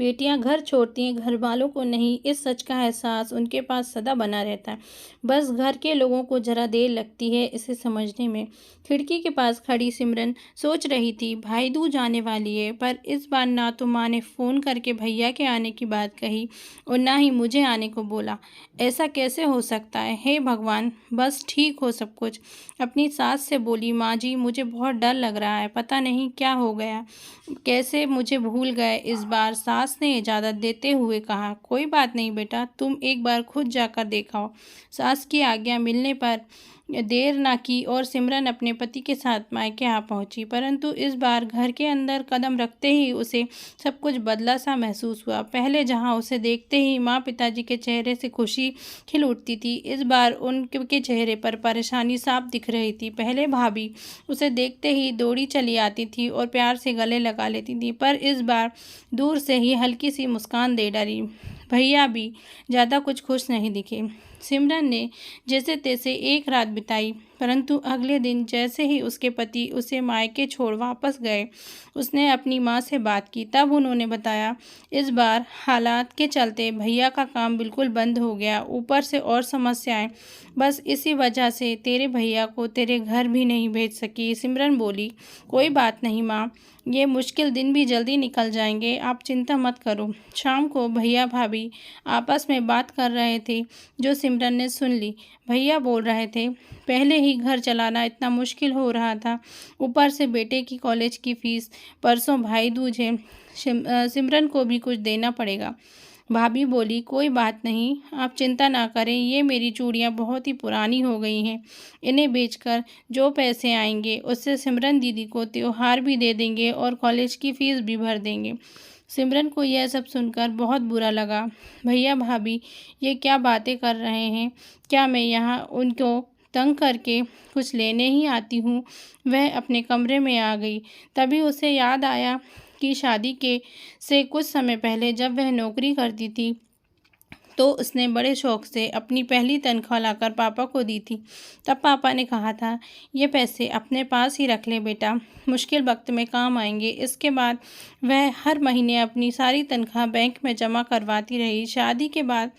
बेटियां घर छोड़ती हैं, घर वालों को नहीं। इस सच का एहसास उनके पास सदा बना रहता है। बस घर के लोगों को जरा देर लगती है इसे समझने में। खिड़की के पास खड़ी सिमरन सोच रही थी, भाई दूज आने वाली है, पर इस बार ना तो माँ ने फ़ोन करके भैया के आने की बात कही और ना ही मुझे आने को बोला। ऐसा कैसे हो सकता है? हे भगवान, बस ठीक हो सब कुछ। अपनी सास से बोली, माँ जी मुझे बहुत डर लग रहा है, पता नहीं क्या हो गया, कैसे मुझे भूल गए इस बार। सास ने इजाज़त देते हुए कहा, कोई बात नहीं बेटा, तुम एक बार खुद जाकर देखाओ। सास की आज्ञा मिलने पर देर ना की और सिमरन अपने पति के साथ मायके आ पहुंची। परंतु इस बार घर के अंदर कदम रखते ही उसे सब कुछ बदला सा महसूस हुआ। पहले जहां उसे देखते ही माँ पिताजी के चेहरे से खुशी खिल उठती थी, इस बार उनके चेहरे पर परेशानी साफ दिख रही थी। पहले भाभी उसे देखते ही दौड़ी चली आती थी और प्यार से गले लगा लेती थी, पर इस बार दूर से ही हल्की सी मुस्कान दे डाली। भैया भी ज़्यादा कुछ खुश नहीं दिखे। सिमरन ने जैसे तैसे एक रात बिताई, परंतु अगले दिन जैसे ही उसके पति उसे मायके छोड़ वापस गए, उसने अपनी माँ से बात की। तब उन्होंने बताया, इस बार हालात के चलते भैया का काम बिल्कुल बंद हो गया, ऊपर से और समस्याएं, बस इसी वजह से तेरे भैया को तेरे घर भी नहीं भेज सकी। सिमरन बोली, कोई बात नहीं माँ, ये मुश्किल दिन भी जल्दी निकल जाएंगे, आप चिंता मत करो। शाम को भैया भाभी आपस में बात कर रहे थे, जो सिमरन ने सुन ली। भैया बोल रहे थे, पहले ही घर चलाना इतना मुश्किल हो रहा था, ऊपर से बेटे की कॉलेज की फीस, परसों भाई दूज है, सिमरन को भी कुछ देना पड़ेगा। भाभी बोली, कोई बात नहीं, आप चिंता ना करें, ये मेरी चूड़ियाँ बहुत ही पुरानी हो गई हैं, इन्हें बेचकर जो पैसे आएंगे उससे सिमरन दीदी को त्योहार भी दे देंगे और कॉलेज की फ़ीस भी भर देंगे। सिमरन को यह सब सुनकर बहुत बुरा लगा। भैया भाभी ये क्या बातें कर रहे हैं? क्या मैं यहाँ उनको तंग करके कुछ लेने ही आती हूँ? वह अपने कमरे में आ गई। तभी उसे याद आया कि शादी के से कुछ समय पहले जब वह नौकरी करती थी, तो उसने बड़े शौक से अपनी पहली तनख्वाह लाकर पापा को दी थी। तब पापा ने कहा था, ये पैसे अपने पास ही रख ले बेटा, मुश्किल वक्त में काम आएंगे। इसके बाद वह हर महीने अपनी सारी तनख्वाह बैंक में जमा करवाती रही। शादी के बाद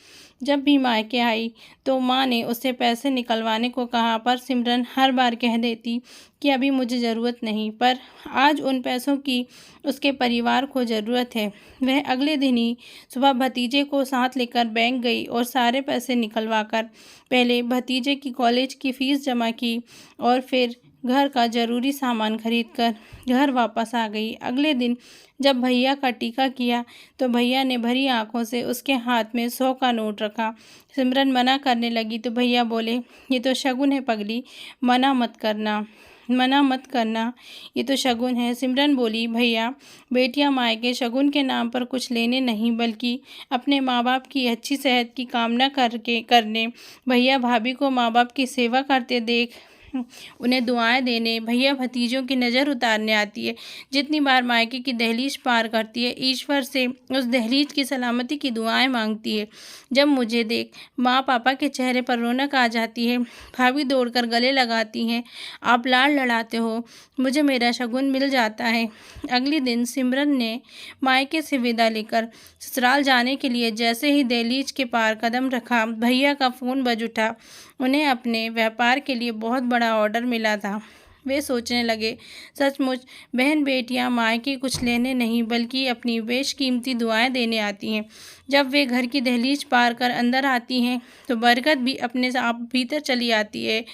जब भी मायके आई तो माँ ने उससे पैसे निकलवाने को कहा, पर सिमरन हर बार कह देती कि अभी मुझे ज़रूरत नहीं। पर आज उन पैसों की उसके परिवार को ज़रूरत है। वह अगले दिन ही सुबह भतीजे को साथ लेकर बैंक गई और सारे पैसे निकलवा कर पहले भतीजे की कॉलेज की फ़ीस जमा की और फिर घर का ज़रूरी सामान खरीद कर घर वापस आ गई। अगले दिन जब भैया का टीका किया तो भैया ने भरी आंखों से उसके हाथ में 100 का नोट रखा। सिमरन मना करने लगी तो भैया बोले, ये तो शगुन है पगली, मना मत करना, मना मत करना, ये तो शगुन है। सिमरन बोली, भैया बेटियां मायके शगुन के नाम पर कुछ लेने नहीं, बल्कि अपने माँ बाप की अच्छी सेहत की कामना करने, भैया भाभी को माँ बाप की सेवा करते देख उन्हें दुआएं देने, भैया भतीजों की नज़र उतारने आती है। जितनी बार मायके की दहलीज पार करती है, ईश्वर से उस दहलीज की सलामती की दुआएं मांगती है। जब मुझे देख माँ पापा के चेहरे पर रौनक आ जाती है, भाभी दौड़कर गले लगाती हैं, आप लाड़ लड़ाते हो, मुझे मेरा शगुन मिल जाता है। अगले दिन सिमरन ने मायके से विदा लेकर ससुराल जाने के लिए जैसे ही दहलीज के पार कदम रखा, भैया का फ़ोन बज उठा। उन्हें अपने व्यापार के लिए बहुत बड़ा ऑर्डर मिला था। वे सोचने लगे, सचमुच बहन बेटियां मायके कुछ लेने नहीं बल्कि अपनी बेशकीमती दुआएं देने आती हैं। जब वे घर की दहलीज पार कर अंदर आती हैं तो बरकत भी अपने आप भीतर चली आती है।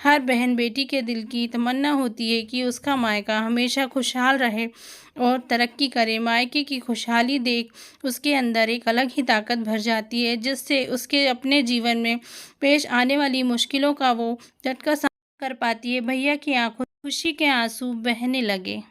हर बहन बेटी के दिल की तमन्ना होती है कि उसका मायका हमेशा खुशहाल रहे और तरक्की करे। मायके की खुशहाली देख उसके अंदर एक अलग ही ताकत भर जाती है, जिससे उसके अपने जीवन में पेश आने वाली मुश्किलों का वो झटका कर पाती है। भैया की आंखों खुशी के आंसू बहने लगे।